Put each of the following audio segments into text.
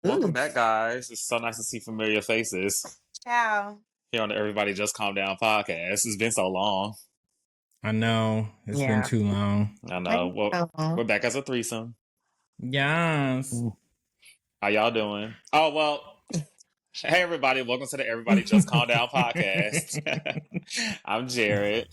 Welcome back, guys. It's so nice to see familiar faces Ciao. here on the Everybody Just Calm Down podcast. It's been so long. I know. It's been too long. I know. Well, we're back as a threesome. Yes. How y'all doing? Oh, well, hey, everybody. Welcome to the Everybody Just Calm Down podcast. I'm Jared.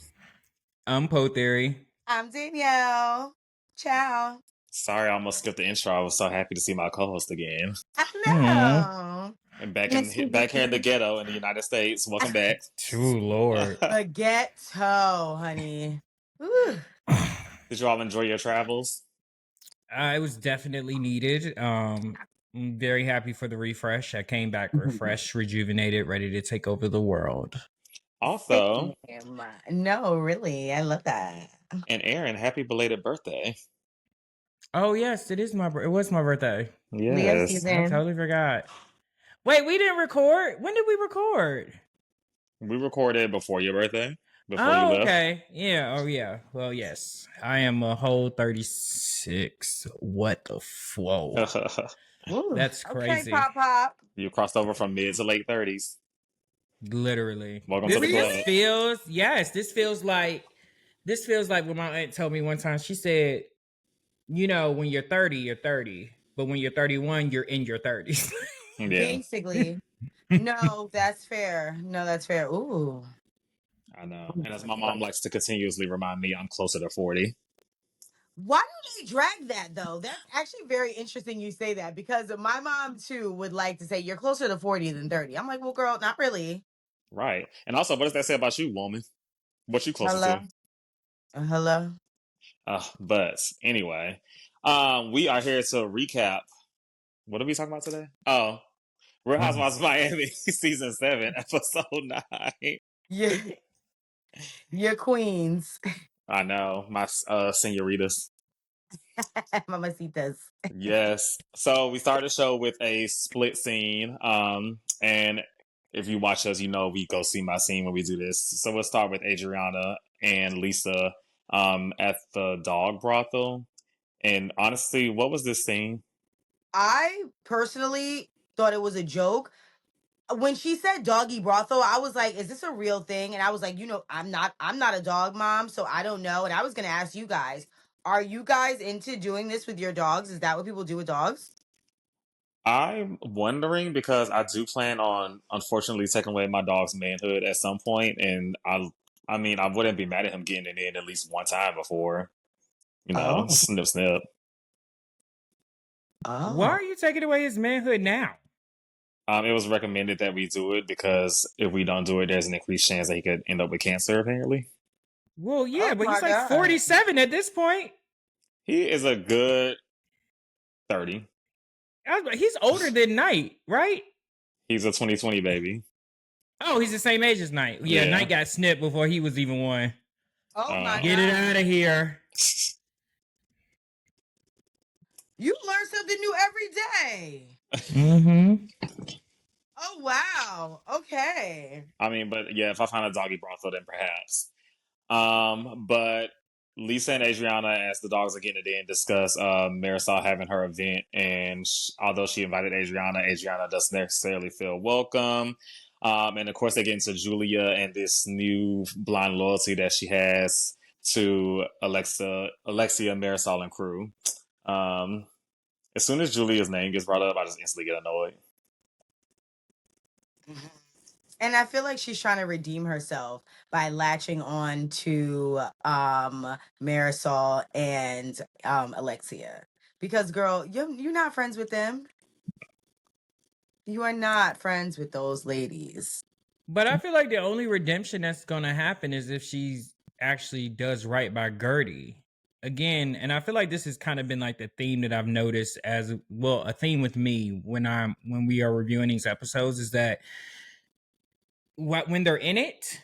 I'm Po Theory. I'm Danielle. Ciao. Sorry, I almost skipped the intro. I was so happy to see my co-host again. I know. And back here in the ghetto in the United States. Welcome back. True Lord. The ghetto, honey. Woo. Did you all enjoy your travels? It was definitely needed. I'm very happy for the refresh. I came back refreshed, rejuvenated, ready to take over the world. Also, no, really, I love that. And Aaron, happy belated birthday. Oh yes, it was my birthday. Yes. I totally forgot. Wait, we didn't record? When did we record? We recorded before your birthday. Before you left. Okay. Yeah. Oh, yeah. Well, yes. I am a whole 36. What the whoa. That's crazy. Okay, pop. You crossed over from mid to late 30s. Literally. Welcome to the club. This feels like what my aunt told me one time. She said, you know, when you're 30, you're 30. But when you're 31, you're in your 30s. Yeah. Basically. No, that's fair. Ooh. I know. And as my mom likes to continuously remind me, I'm closer to 40. Why do they drag that, though? That's actually very interesting you say that, because my mom, too, would like to say you're closer to 40 than 30. I'm like, well, girl, not really. Right. And also, what does that say about you, woman? What you closer to? Hello? But anyway, we are here to recap. What are we talking about today? Oh, Real Housewives of Miami, season 7, episode 9. Yeah. Your queens. I know, my senoritas. Mamacitas. Yes. So we started the show with a split scene. And if you watch us, you know we go scene by scene when we do this. So we'll start with Adriana and Lisa at the dog brothel. And honestly, what was this scene? I personally thought it was a joke. When she said doggy brothel, I was like, is this a real thing? And I was like, you know, I'm not a dog mom, so I don't know. And I was going to ask you guys, are you guys into doing this with your dogs? Is that what people do with dogs? I'm wondering because I do plan on, unfortunately, taking away my dog's manhood at some point. And I mean, I wouldn't be mad at him getting it in at least one time before, snip, snip. Oh. Why are you taking away his manhood now? It was recommended that we do it because if we don't do it, there's an increased chance that he could end up with cancer, apparently. Well, yeah, but he's like 47 at this point. He is a good 30. He's older than Knight, right? He's a 2020 baby. Oh, he's the same age as Knight. Yeah, Knight got snipped before he was even one. Oh, my God. Get it out of here. You learn something new every day. Mm-hmm. Oh, wow. Okay. I mean, but yeah, if I find a doggy brothel, then perhaps. But Lisa and Adriana, as the dogs are getting it in, discuss Marysol having her event. And although she invited Adriana doesn't necessarily feel welcome. And of course, they get into Julia and this new blind loyalty that she has to Alexia, Marysol, and crew. As soon as Julia's name gets brought up, I just instantly get annoyed. And I feel like she's trying to redeem herself by latching on to Marysol and Alexia. Because, girl, you're not friends with them. You are not friends with those ladies. But I feel like the only redemption that's going to happen is if she actually does right by Gertie. Again, and I feel like this has kind of been like the theme that I've noticed as well, a theme with me when we are reviewing these episodes is that when they're in it,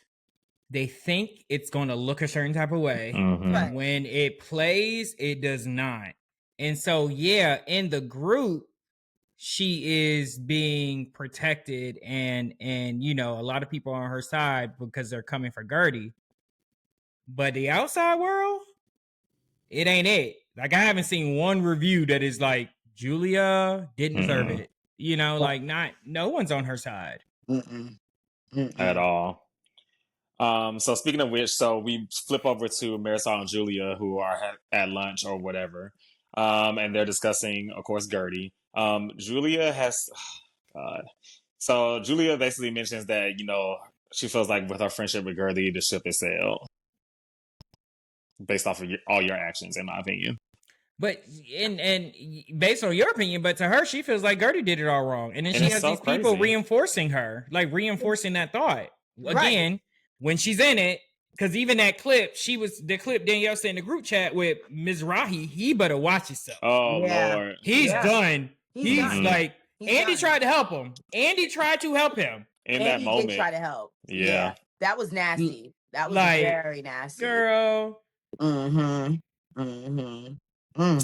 they think it's going to look a certain type of way. Mm-hmm. Right. When it plays, it does not. And so, yeah, in the group, she is being protected and you know, a lot of people are on her side because they're coming for Gertie. But the outside world, it ain't it. Like, I haven't seen one review that is like, Julia didn't deserve it. You know, like no one's on her side. Mm-mm. Mm-mm. At all. So speaking of which, so we flip over to Marysol and Julia, who are at lunch or whatever, and they're discussing, of course, Gertie. Julia has, God. So Julia basically mentions that she feels like with her friendship with Gertie, the ship is sailed, based off of all your actions, in my opinion. But and based on your opinion, but to her, she feels like Gertie did it all wrong, and then And she it's has so these people crazy. reinforcing her, like reinforcing that thought again Right. when she's in it. Because even that clip, the clip Danielle said in the group chat with Ms. Rahi, he better watch himself. Oh Yeah. Lord. He's Yeah. done. He's done. Like He's Andy done. tried to help him. Andy tried to help him. In And that he moment. did try to help. Yeah. That was nasty. That was Like, very nasty. girl. Mm-hmm. Mm-hmm. Mm.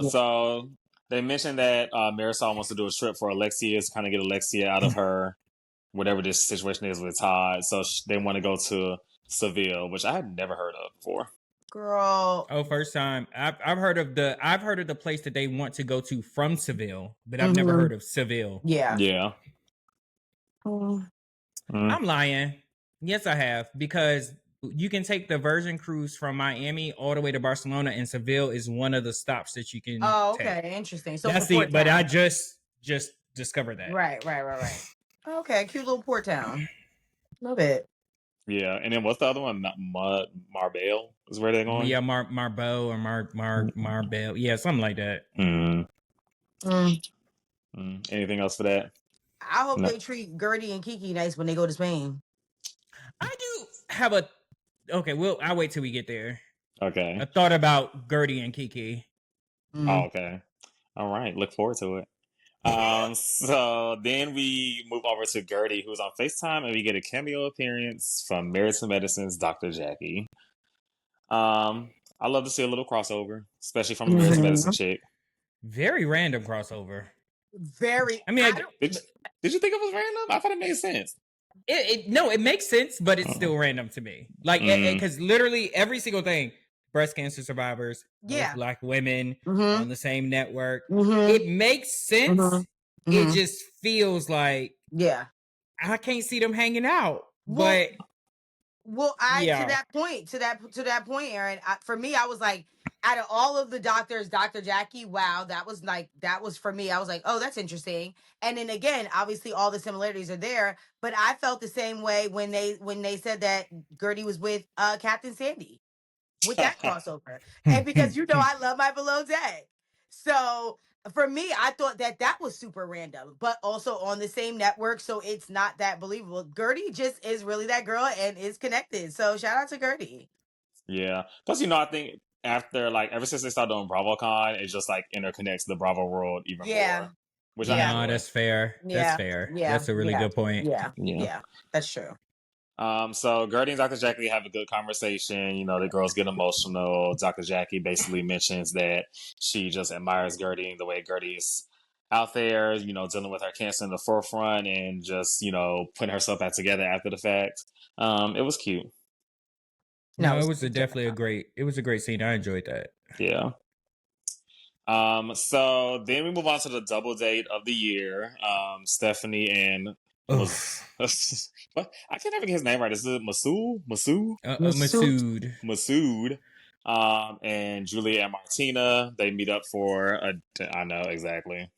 So they mentioned that Marysol wants to do a trip for Alexia to kind of get Alexia out of her whatever this situation is with Todd. So they want to go to Seville, which I had never heard of before. Girl. Oh, first time. I've heard of the place that they want to go to from Seville, but I've never heard of Seville. Yeah. Yeah. I'm lying. Yes, I have, because you can take the Virgin cruise from Miami all the way to Barcelona, and Seville is one of the stops that you can okay, take. interesting. So that's Port but Town. I just discovered that. Right. Okay, cute little port town. Love it. Yeah, and then what's the other one? Marbella is where they're going. Yeah, Marbeau or Marbella. Yeah, something like that. Anything else for that? I hope they treat Gertie and Kiki nice when they go to Spain. I do have okay, I'll wait till we get there. Okay. I thought about Gertie and Kiki. Oh, okay. All right. Look forward to it. So then we move over to Gertie, who's on FaceTime, and we get a cameo appearance from Married to Medicine's Dr. Jackie. I love to see a little crossover, especially from a Married to Medicine chick. Very random crossover. Very. I mean, did you think it was random? I thought it made sense. It makes sense, but it's still random to me. Like, because literally every single thing, breast cancer survivors, Black women on the same network, it makes sense. It just feels like, I can't see them hanging out. To that point, Aaron, for me, I was like, out of all of the doctors, Dr. Jackie, wow, that was for me. I was like, oh, that's interesting. And then again, obviously all the similarities are there, but I felt the same way when they said that Gertie was with Captain Sandy with that crossover. And because I love my below deck. So for me, I thought that was super random, but also on the same network, so it's not that believable. Gertie just is really that girl and is connected. So shout out to Gertie. Yeah. Plus, I think ever since they started doing BravoCon, it just interconnects the Bravo world even more. Which that's fair. That's fair. Yeah. That's a really good point. Yeah. That's true. So Gertie and Dr. Jackie have a good conversation. The girls get emotional. Dr. Jackie basically mentions that she just admires Gertie and the way Gertie is out there, dealing with her cancer in the forefront and just, putting herself back together after the fact. It was cute. No, it was definitely a great scene. I enjoyed that. Yeah. So then we move on to the double date of the year. Stephanie and what? I can't ever get his name right. Is it Masood? Masood. And Julia and Martina, they meet up for I know exactly.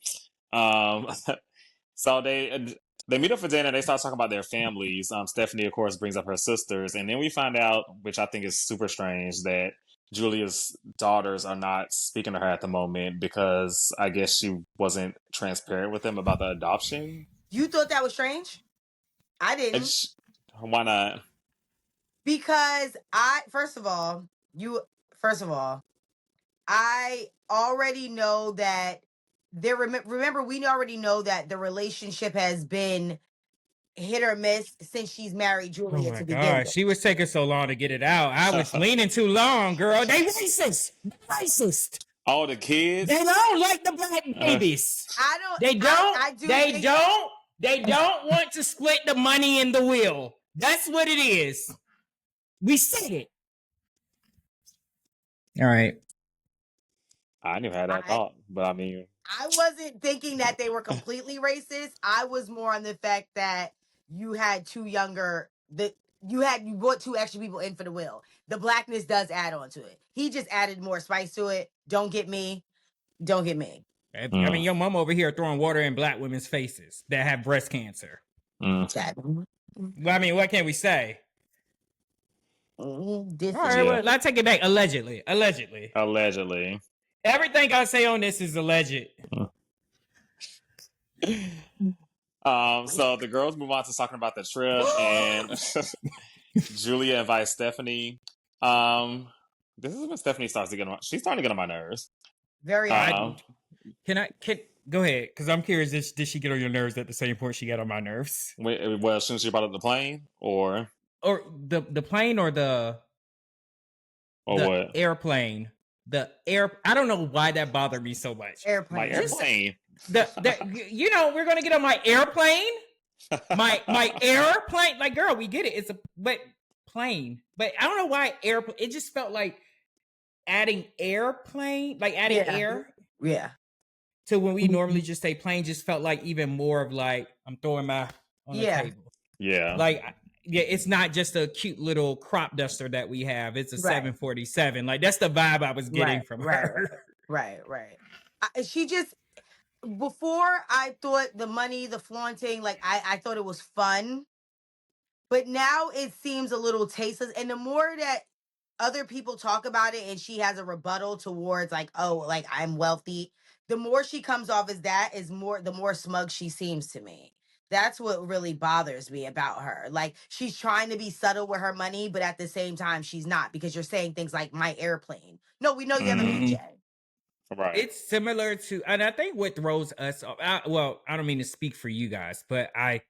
So they meet up for dinner. They start talking about their families. Stephanie, of course, brings up her sisters, and then we find out, which I think is super strange, that Julia's daughters are not speaking to her at the moment because I guess she wasn't transparent with them about the adoption. You thought that was strange? I didn't. Why not? Because first of all, I already know that remember, we already know that the relationship has been hit or miss since she's married Julia to begin with. She was taking so long to get it out. I was leaning too long, girl. They racist. All the kids. They don't like the black babies. They don't want to split the money in the will. That's what it is. We said it. All right. I knew how that thought, but I mean, I wasn't thinking that they were completely racist. I was more on the fact that you had you brought two extra people in for the will. The blackness does add on to it. He just added more spice to it. Don't get me. I mean, your mom over here throwing water in black women's faces that have breast cancer. That, Well, I mean, what can we say? this All right, well, let's take it back. Allegedly. Everything I say on this is alleged. So the girls move on to talking about the trip, and Julia invites Stephanie. This is when Stephanie starts to get on. She's starting to get on my nerves. very. Can go ahead? Because I'm curious. Did she get on your nerves at the same point she got on my nerves? Well, as soon as she brought up the plane, or the plane, or the what? Airplane. I don't know why that bothered me so much. Airplane. My airplane. We're gonna get on my airplane. My airplane. Like, girl, we get it. It's a plane, but I don't know why airplane. It just felt like adding airplane, like adding air. Yeah. To when we normally just say plane, just felt like even more of like I'm throwing my on the table. Yeah. Like, yeah, it's not just a cute little crop duster that we have. It's a 747. Like, that's the vibe I was getting from her. Right. She just, before I thought the money, the flaunting, like I thought it was fun. But now it seems a little tasteless. And the more that other people talk about it and she has a rebuttal towards like, oh, like I'm wealthy, the more she comes off as that the more smug she seems to me. That's what really bothers me about her. Like, she's trying to be subtle with her money, but at the same time, she's not, because you're saying things like my airplane. No, we know you have a PJ. Right. It's similar to, and I think what throws us off, I don't mean to speak for you guys, but I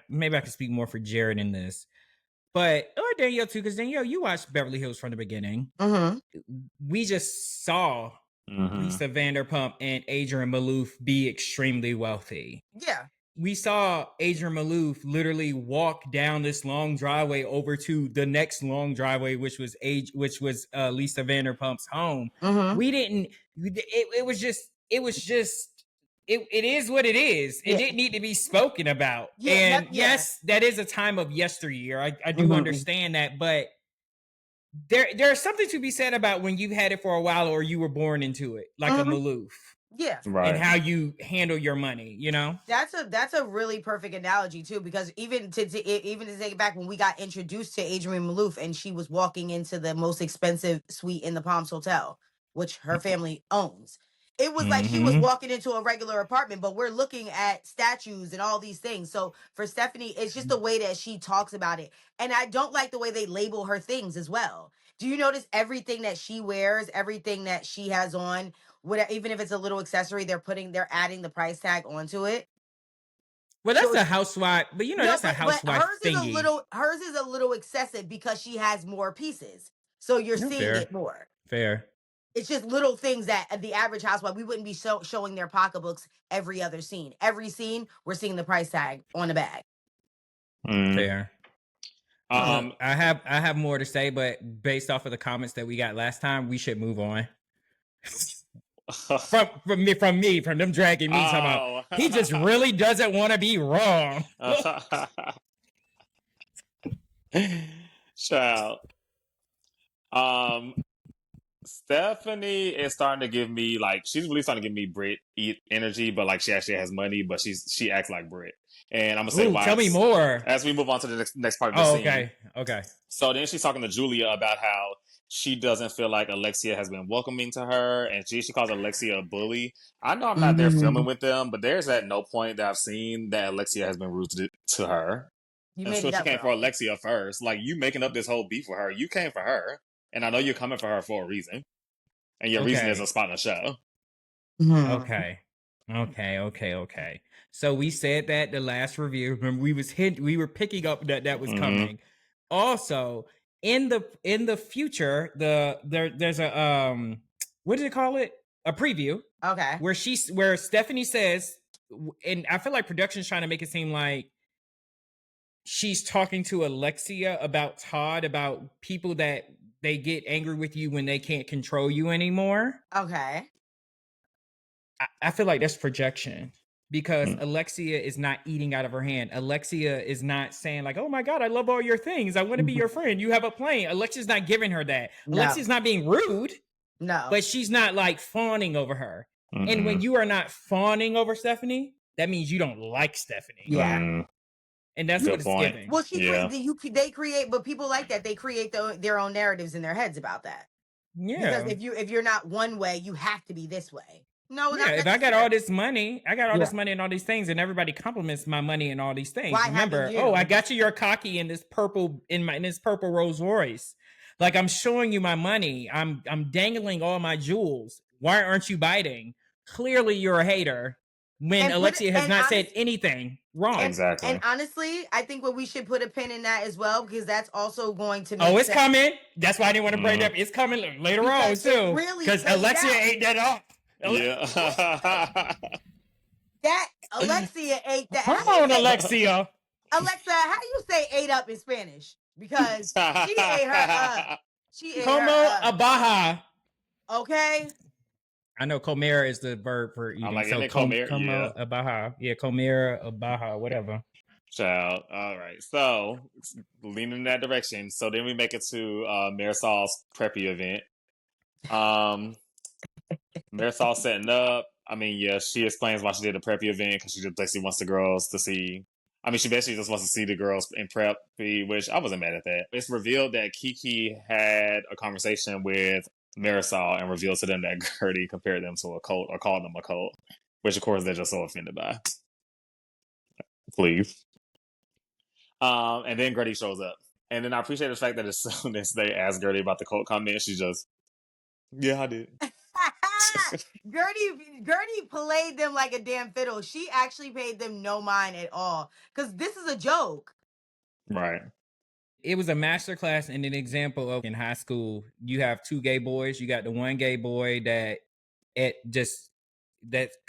maybe I can speak more for Jared in this, but, or Danielle too, because Danielle, you watched Beverly Hills from the beginning. Mm-hmm. We just saw Lisa Vanderpump and Adrian Malouf be extremely wealthy. Yeah. We saw Adrian Malouf literally walk down this long driveway over to the next long driveway, which was Lisa Vanderpump's home. Mm-hmm. We didn't. It was just. It is what it is. It didn't need to be spoken about. And yes, that is a time of yesteryear. I do understand that, but there's something to be said about when you've had it for a while or you were born into it, like a Malouf. Yeah. Right. And how you handle your money, you know? That's a really perfect analogy too, because even to take it back, when we got introduced to Adrienne Malouf and she was walking into the most expensive suite in the Palms Hotel, which her family owns. It was like she was walking into a regular apartment, but we're looking at statues and all these things. So for Stephanie, it's just the way that she talks about it. And I don't like the way they label her things as well. Do you notice everything that she wears, everything that she has on, even if it's a little accessory, they're adding the price tag onto it? Well, that's a housewife, but that's a housewife thingy. Hers is a little excessive because she has more pieces. So you're seeing it more. Fair. It's just little things that the average housewife, we wouldn't be showing their pocketbooks every other scene. Every scene, we're seeing the price tag on the bag. Fair. I have more to say, but based off of the comments that we got last time, we should move on. from them dragging me talking about he just really doesn't want to be wrong. Child. Stephanie is starting to give me, like, she's really starting to give me Brit energy, but like she actually has money, but she acts like Brit. And I'm gonna say why. Tell me more as we move on to the next part of the scene. Okay. So then she's talking to Julia about how she doesn't feel like Alexia has been welcoming to her, and she calls Alexia a bully. I know I'm not there filming with them, but there's at no point that I've seen that Alexia has been rude to her. I'm sure she came for Alexia first. Like, you making up this whole beef with her. You came for her, and I know you're coming for her for a reason. And your reason is a spot in the show. Okay. So we said that the last review. Remember, we were picking up that was coming. Also, in the future, there's a what do you call it? A preview. Okay. Where Stephanie says, and I feel like production's trying to make it seem like she's talking to Alexia about Todd, about people that they get angry with you when they can't control you anymore. Okay. I feel like that's projection. Because Alexia is not eating out of her hand. Alexia is not saying like, "Oh my God, I love all your things. I want to be your friend. You have a plane." Alexia's not giving her that. No. Alexia's not being rude, No. but she's not like fawning over her. And when you are not fawning over Stephanie, that means you don't like Stephanie. Yeah. And that's what it's giving. Well, they create, but people like that. They create their own narratives in their heads about that. Yeah. Because if you're not one way, you have to be this way. No, yeah, if I got all this money, this money and all these things, and everybody compliments my money and all these things. Why remember, I got you your cocky in this purple Rolls Royce. Like I'm showing you my money. I'm dangling all my jewels. Why aren't you biting? Clearly you're a hater. When Alexia has not said anything wrong. Exactly. And honestly, I think we should put a pin in that as well, because that's also going to make it's coming. That's why I didn't want to bring it up. It's coming later on too. Because Alexia ate that off. Yeah. that Alexia ate that. Come on, Alexia. Alexa, how do you say ate up in Spanish? Because she ate her up. She ate Como her up. abaja. Okay. I know comer is the verb for eating. I like so it. Comer, abaja. Yeah, comer abaja, whatever. Child. All right. So leaning in that direction. So then we make it to Marysol's Preppy event. Marysol setting up. I mean, yeah, she explains why she did a Preppy event because she just basically wants the girls to see. I mean, she basically just wants to see the girls in Preppy, which I wasn't mad at that. It's revealed that Kiki had a conversation with Marysol and revealed to them that Gertie compared them to a cult or called them a cult, which of course they're just so offended by. Please. And then Gertie shows up. And then I appreciate the fact that as soon as they ask Gertie about the cult comment, she just, yeah, I did. Gertie played them like a damn fiddle. She actually paid them no mind at all, because this is a joke. Right. It was a masterclass and an example of in high school, you have two gay boys. You got the one gay boy that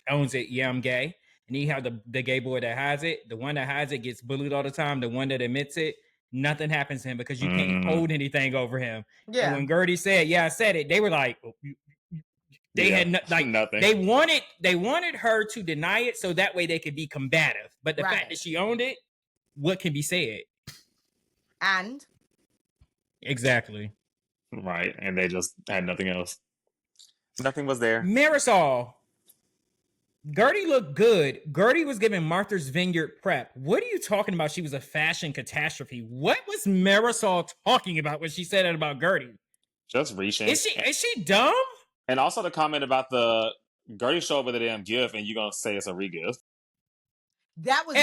owns it. Yeah, I'm gay. And you have the gay boy that hides it. The one that hides it gets bullied all the time. The one that admits it, nothing happens to him because you can't hold anything over him. Yeah. And when Gertie said, "Yeah, I said it," they were like, they had nothing. They wanted her to deny it so that way they could be combative. But the fact that she owned it, what can be said? And exactly. Right. And they just had nothing else. Nothing was there. Marysol. Gertie looked good. Gertie was giving Martha's Vineyard prep. What are you talking about? She was a fashion catastrophe. What was Marysol talking about when she said that about Gertie? Just reaching. Is she dumb? And also the comment about the Gertie show up with a damn gift and you're going to say it's a re-gift. That was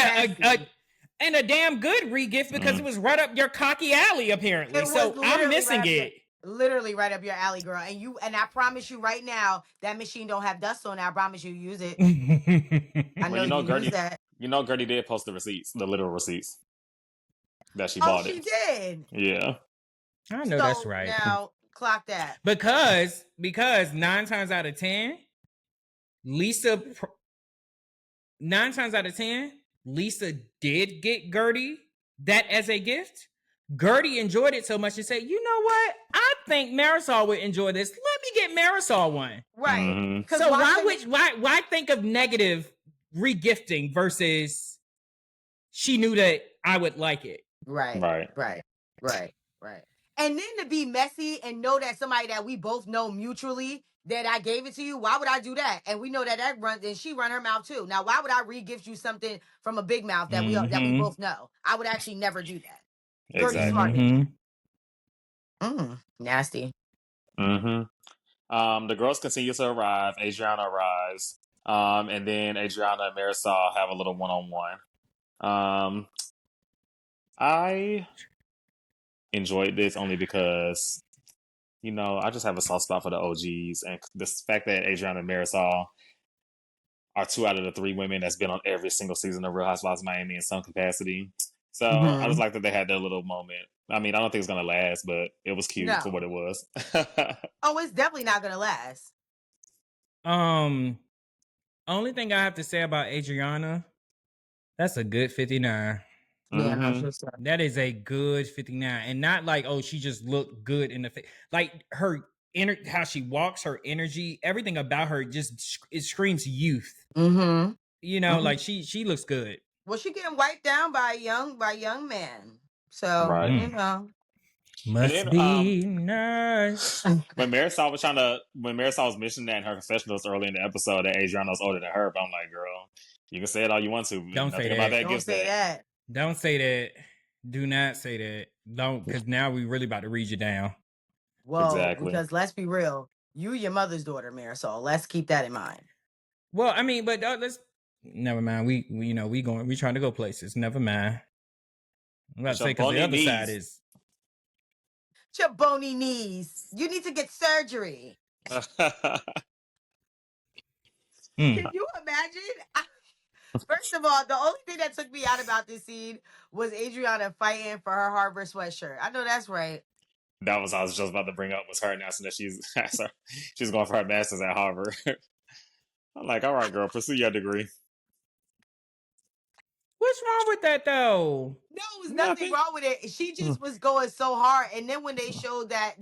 and a damn good re-gift because it was right up your cocky alley, apparently. So I'm missing it. Literally right up your alley, girl. And I promise you right now, that machine don't have dust on it. I promise you use it. I know you Gertie, use that. You know Gertie did post the receipts, the literal receipts that she bought it. Oh, she did? Yeah. I know that's right. Now, clock that. Because 9 times out of 10, Lisa did get Gertie that as a gift. Gertie enjoyed it so much and said, "You know what? I think Marysol would enjoy this. Let me get Marysol one." Right. Mm-hmm. So why think of negative regifting versus she knew that I would like it. Right. And then to be messy and know that somebody that we both know mutually that I gave it to you, why would I do that? And we know that runs, and she run her mouth too. Now, why would I re-gift you something from a big mouth that we both know? I would actually never do that. Exactly. Nasty. The girls continue to arrive. Adriana arrives. And then Adriana and Marysol have a little one-on-one. I enjoyed this only because, I just have a soft spot for the OGs. And the fact that Adriana and Marysol are 2 out of the 3 women that's been on every single season of Real Housewives of Miami in some capacity. So I just like that they had their little moment. I mean, I don't think it's going to last, but it was cute for what it was. Oh, it's definitely not going to last. Only thing I have to say about Adriana, that's a good 59. Yeah, that is a good 59. And not like, she just looked good in the face. Like, her how she walks, her energy, everything about her it screams youth. Mm-hmm. You know, like she looks good. Well, she getting wiped down by a young man. So Right. you know, must then, be nice. when Marysol was mentioning that in her confessionals early in the episode that Adriana was older than her, but I'm like, girl, you can say it all you want to. Don't Nothing say about that. that don't say that. Don't say that. Do not say that. Don't, because now we really about to read you down. Well, Exactly. because let's be real, you your mother's daughter, Marysol. Let's keep that in mind. Well, I mean, but let's never mind. We trying to go places. Never mind. I'm about to say because the other side is Your bony knees. You need to get surgery. Can you imagine? First of all, the only thing that took me out about this scene was Adriana fighting for her Harvard sweatshirt. I know that's right. That was I was just about to bring up was her announcing that she's going for her master's at Harvard. I'm like, all right, girl, pursue your degree. What's wrong with that though? No, it was nothing wrong with it. She just was going so hard. And then when they showed that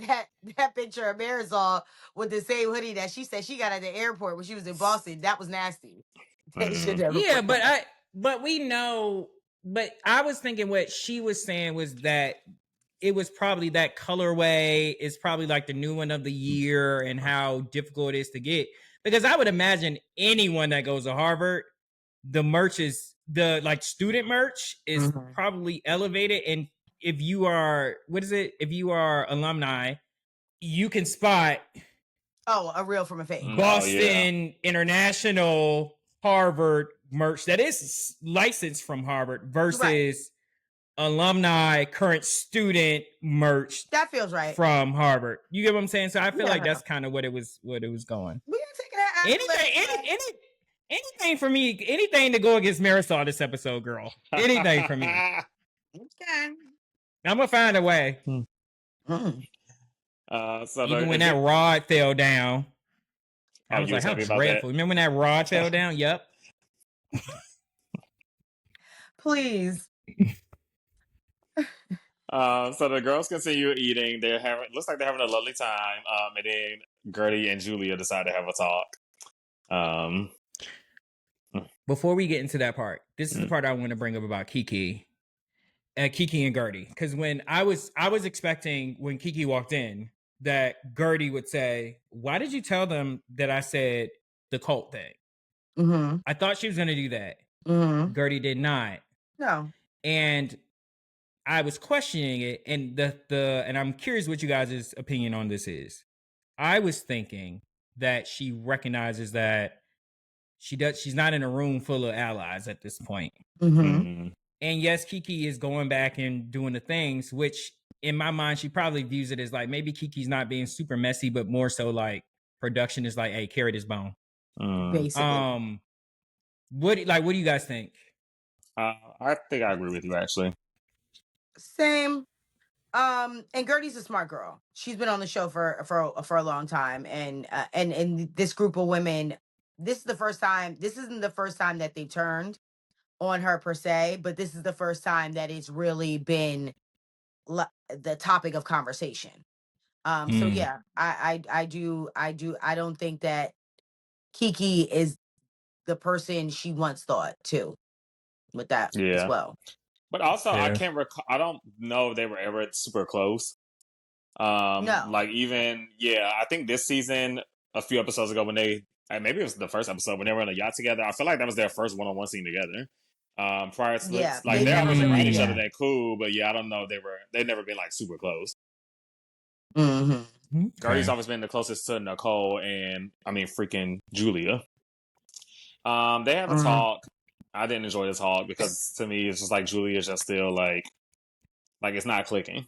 picture of Marysol with the same hoodie that she said she got at the airport when she was in Boston, that was nasty. They should never Yeah, put that. but we know. But I was thinking what she was saying was that it was probably that colorway is probably like the new one of the year and how difficult it is to get. Because I would imagine anyone that goes to Harvard, the merch is the like student merch is probably elevated. And if you are, if you are alumni, you can spot a real from a fake. Boston International Harvard merch that is licensed from Harvard versus alumni current student merch that feels right from Harvard. You get what I'm saying? So I feel like that's kind of what it was going. We ain't taking that anything for me, anything to go against Marysol this episode, girl. Anything for me. Okay. I'm gonna find a way. Even when that rod fell down, I was like, how dreadful. Remember when that rod fell down? Yep. Please. So the girls continue eating. Looks like they're having a lovely time. And then Gertie and Julia decide to have a talk. Before we get into that part, this is the part I want to bring up about Kiki and Gertie. Because when I was expecting when Kiki walked in that Gertie would say, "Why did you tell them that I said the cult thing?" I thought she was going to do that. Gertie did not. No. And I was questioning it, and and I'm curious what you guys' opinion on this is. I was thinking that she recognizes that she's not in a room full of allies at this point. And yes, Kiki is going back and doing the things, which in my mind, she probably views it as like maybe Kiki's not being super messy, but more so like production is like, hey, carry this bone. Basically. What do you guys think? I think I agree with you actually. Same. And Gertie's a smart girl. She's been on the show for a long time, and this group of women, this isn't the first time that they turned on her per se, but this is the first time that it's really been the topic of conversation. So yeah, I don't think that Kiki is the person she once thought too with that as well. But also, I can't recall. I don't know if they were ever super close. No. Like even I think this season, a few episodes ago, when maybe it was the first episode when they were on a yacht together. I feel like that was their first one-on-one scene together. Prior to like they always around each other, they're cool, but I don't know. They've never been like super close. Gertie's always been the closest to Nicole and freaking Julia. They have a talk. I didn't enjoy the talk because to me it's just like Julia's just still like it's not clicking,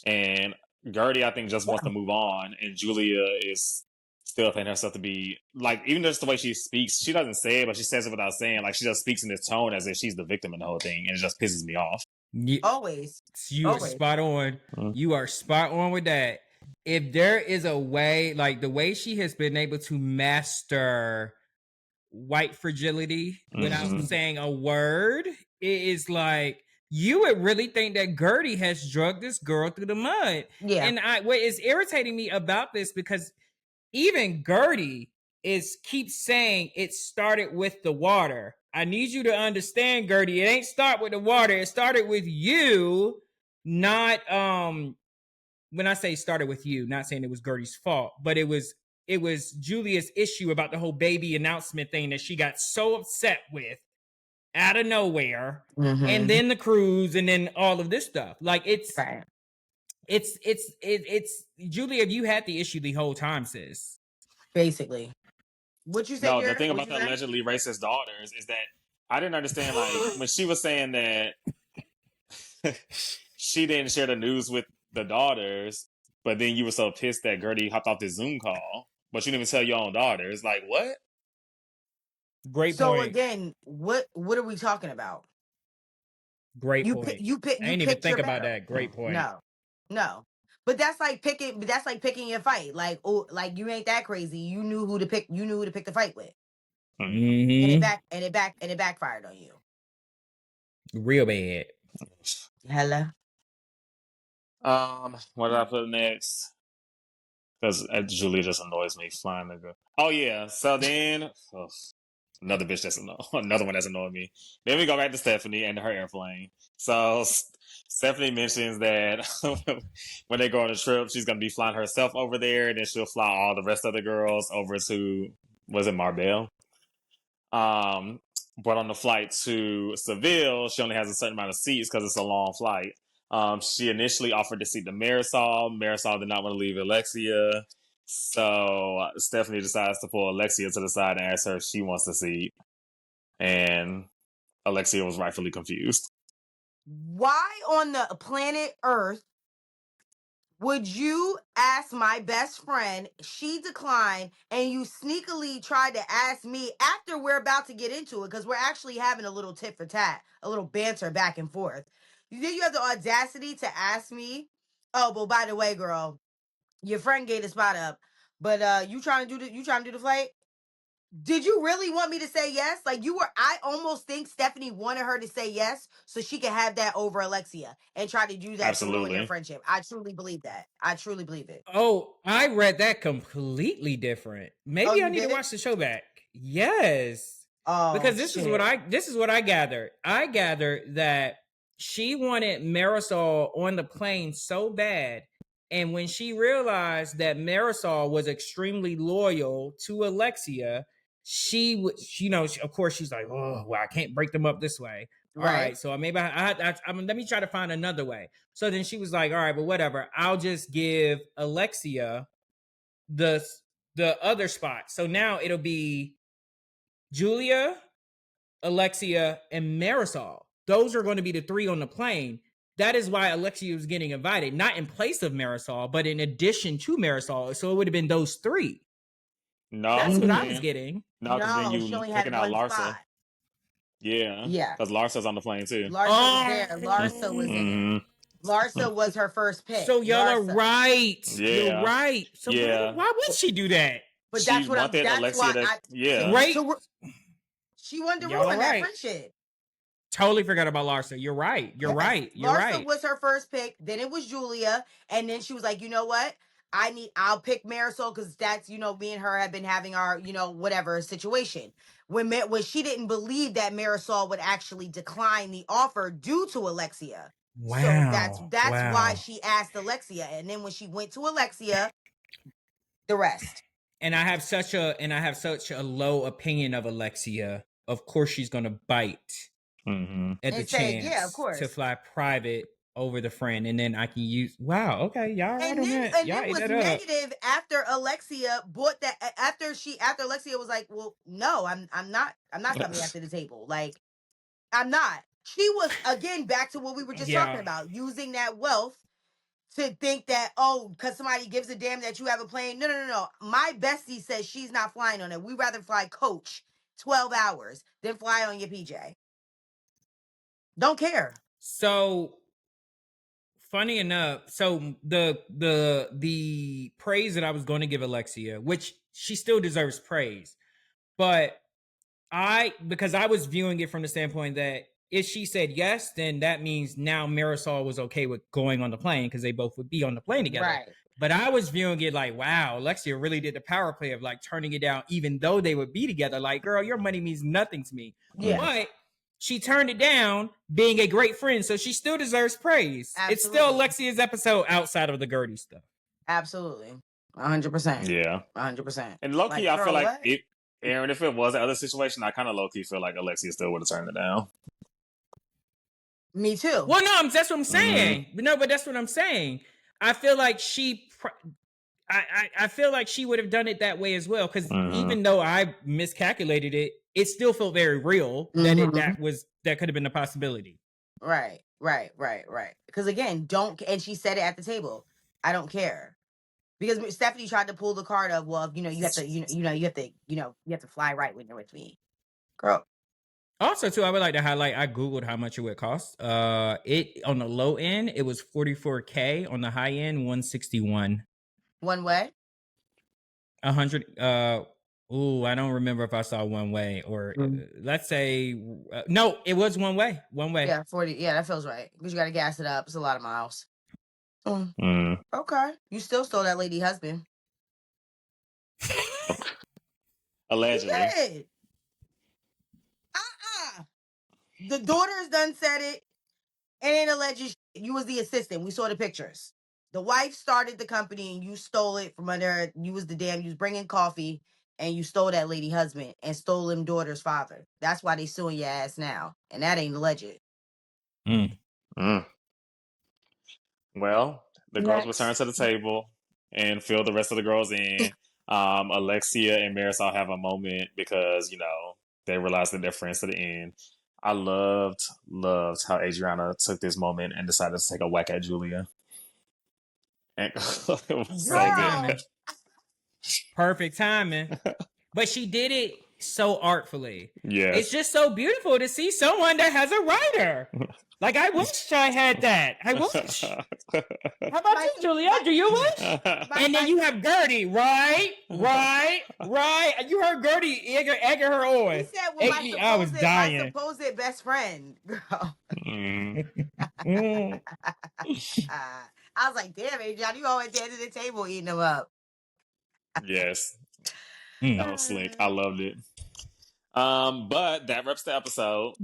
and Gertie I think just wants to move on, and Julia is still paying herself to be like, even just the way she speaks, she doesn't say it, but she says it without saying. Like she just speaks in this tone as if she's the victim in the whole thing, and it just pisses me off. Always. You are spot on. You are spot on with that. If there is a way, like the way she has been able to master white fragility without saying a word, it is like you would really think that Gertie has drugged this girl through the mud. Yeah. And what is irritating me about this, because even Gertie keeps saying it started with the water. I need you to understand, Gertie, it ain't start with the water. It started with you, not when I say started with you, not saying it was Gertie's fault, but it was Julia's issue about the whole baby announcement thing that she got so upset with out of nowhere, and then the cruise, and then all of this stuff. Like it's Julia, you had the issue the whole time, sis. Basically. What you say? No, the thing about the allegedly racist daughters is that I didn't understand, like, when she was saying that she didn't share the news with the daughters, but then you were so pissed that Gertie hopped off this Zoom call, but you didn't even tell your own daughters. Like, what? Great so point. again, what are we talking about? Great point. You I didn't even think about that. Great point. No. But that's like picking your fight. Like, oh, like you ain't that crazy. You knew who to pick. You knew who to pick the fight with. Mm-hmm. And it backfired on you. Real bad. Hello. What did I put next? Because Julia just annoys me flying to go. Oh yeah. So then another bitch that's another one that's annoying me. Then we go back to Stephanie and her airplane. So Stephanie mentions that when they go on a trip, she's gonna be flying herself over there, and then she'll fly all the rest of the girls over to, was it Marbella? But on the flight to Seville, she only has a certain amount of seats because it's a long flight. She initially offered to seat to Marysol. Marysol did not want to leave Alexia. So Stephanie decides to pull Alexia to the side and ask her if she wants to seat. And Alexia was rightfully confused. Why on the planet Earth would you ask my best friend, she declined, and you sneakily tried to ask me after we're about to get into it, because we're actually having a little tit for tat, a little banter back and forth. You have the audacity to ask me, oh, well, by the way, girl, your friend gave the spot up, but you trying to do the flight? Did you really want me to say yes? Like I almost think Stephanie wanted her to say yes so she could have that over Alexia and try to do that Absolutely. to ruin their friendship. I truly believe that. I truly believe it. Oh, I read that completely different. Maybe I need to watch the show back. Yes. Oh, because this is what I gathered. I gathered that she wanted Marysol on the plane so bad. And when she realized that Marysol was extremely loyal to Alexia, she would, of course, she's like, oh, well, I can't break them up this way. Right. All right. So maybe let me try to find another way. So then she was like, all right, but whatever. I'll just give Alexia the other spot. So now it'll be Julia, Alexia, and Marysol. Those are going to be the three on the plane. That is why Alexia was getting invited, not in place of Marysol, but in addition to Marysol. So it would have been those three. No, that's what I was getting. No, because then you picking out Larsa. Spot. Yeah. Because Larsa's on the plane too. Larsa was there. Larsa was in it. Larsa was her first pick. So y'all are right. Yeah. You're right. So why would she do that? But that's what that's why right. So she wanted to ruin that friendship. Totally forgot about Larsa. You're right. You're right. Larsa was her first pick. Then it was Julia, and then she was like, you know what? I'll pick Marysol because that's, me and her have been having our, whatever situation. When she didn't believe that Marysol would actually decline the offer due to Alexia. Wow. So that's why she asked Alexia. And then when she went to Alexia, the rest. And I have such a low opinion of Alexia. Of course she's gonna bite at the chance to fly private over the friend, and then I can use. Wow, okay, y'all right on that. And it was negative after Alexia bought that. After Alexia was like, "Well, no, I'm not coming after the table. Like, I'm not." She was again back to what we were just talking about, using that wealth to think that, because somebody gives a damn that you have a plane. No. My bestie says she's not flying on it. We'd rather fly coach 12 hours than fly on your PJ. Don't care. So funny enough, so the praise that I was going to give Alexia, which she still deserves praise, but because I was viewing it from the standpoint that if she said yes, then that means now Marysol was okay with going on the plane because they both would be on the plane together. Right. But I was viewing it like, wow, Alexia really did the power play of like turning it down, even though they would be together. Like, girl, your money means nothing to me. Yeah. But she turned it down, being a great friend, so she still deserves praise. Absolutely. It's still Alexia's episode outside of the Gertie stuff. Absolutely. 100%. Yeah. 100%. And low key, Like, I feel girl, like what? Aaron, if it was the other situation, I kind of low key feel like Alexia still would have turned it down. Me too. Well, no, that's what I'm saying. No, but that's what I'm saying. I feel like I feel like she would have done it that way as well. Because even though I miscalculated it, it still felt very real that could have been a possibility. Right. Because again, and she said it at the table. I don't care. Because Stephanie tried to pull the card of, well, you have to fly right when you're with me, girl. Also, too, I would like to highlight. I googled how much it would cost. It on the low end, it was $44K. On the high end, $161. One way. 100. I don't remember if I saw one way or let's say no. It was one way. One way. Yeah, 40. Yeah, that feels right because you got to gas it up. It's a lot of miles. Okay, you still stole that lady husband. Allegedly. You did. The daughter's done said it, and then alleged you was the assistant. We saw the pictures. The wife started the company, and you stole it from under her. You was bringing coffee, and you stole that lady husband and stole him daughter's father. That's why they suing your ass now, and that ain't alleged. Well, the girls return to the table and fill the rest of the girls in. Alexia and Marysol have a moment because, they realize that they're friends to the end. I loved how Adriana took this moment and decided to take a whack at Julia. And it was so good. Perfect timing. But she did it so artfully. Yes. It's just so beautiful to see someone that has a writer. Like, I wish I had that. I wish. How about you, Julia? Do you wish? And then you have Gertie, right? You heard Gertie egging her on. He said, well, I was dying. My supposed best friend, girl. I was like, damn, Adriana, you always at the table eating them up. Yes. That was slick. I loved it. But that wraps the episode.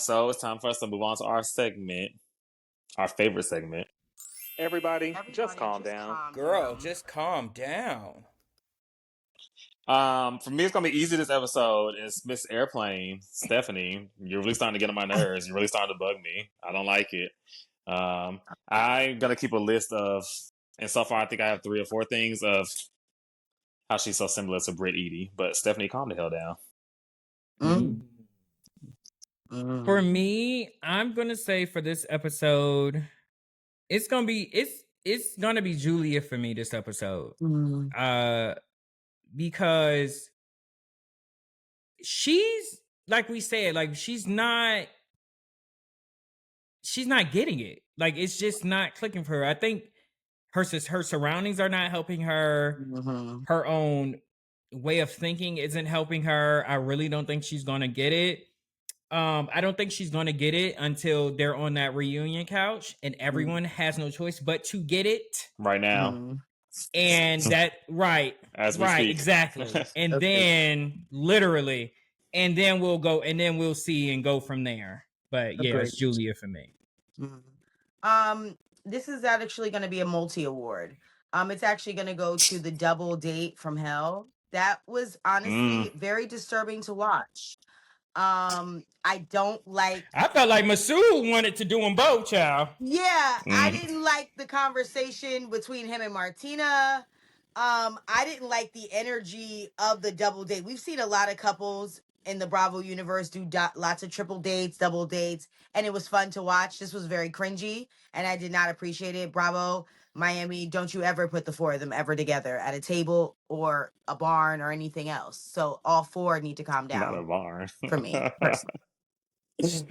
So it's time for us to move on to our segment, our favorite segment. Everybody just calm down. Girl, just calm down. For me, it's gonna be easy this episode. It's Miss Airplane, Stephanie. You're really starting to get on my nerves. You're really starting to bug me. I don't like it. I'm gonna keep a list of, and so far I think I have 3 or 4 things of how she's so similar to Britt Edie. But Stephanie, calm the hell down. For me, I'm gonna say for this episode, it's gonna be Julia for me this episode. Because she's, like we said, like she's not getting it. Like, it's just not clicking for her. I think her surroundings are not helping her. Her own way of thinking isn't helping her. I really don't think she's gonna get it. I don't think she's gonna get it until they're on that reunion couch and everyone has no choice but to get it right now. And that as we speak. Exactly. And then literally, and then we'll go, and then we'll see and go from there. But yeah, it's Julia for me. This is actually going to be a multi-award. It's actually going to go to the double date from hell. That was honestly very disturbing to watch. I don't like. I felt like Masood wanted to do them both, child. Yeah, I didn't like the conversation between him and Martina. I didn't like the energy of the double date. We've seen a lot of couples in the Bravo universe do lots of triple dates, double dates, and it was fun to watch. This was very cringy, and I did not appreciate it. Bravo, Miami, don't you ever put the 4 of them ever together at a table or a barn or anything else. So all 4 need to calm down. Not a barn. For me, personally.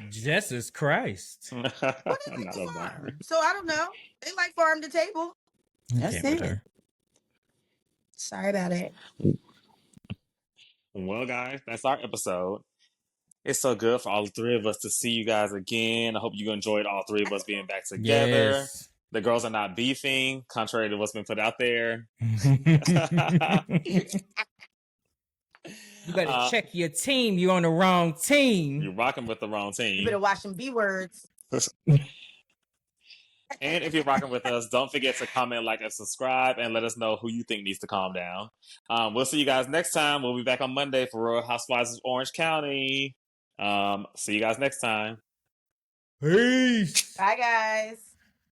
Jesus Christ. Well, they like the farm. So I don't know. They like farm to table. That's it. Sorry about it. Well, guys, that's our episode. It's so good for all three of us to see you guys again. I hope you enjoyed all three of us being back together. Yes. The girls are not beefing, contrary to what's been put out there. You better check your team. You're on the wrong team. You're rocking with the wrong team. You better watch them B words. And if you're rocking with us, don't forget to comment, like, and subscribe, and let us know who you think needs to calm down. We'll see you guys next time. We'll be back on Monday for Real Housewives of Orange County. See you guys next time. Peace. Bye, guys.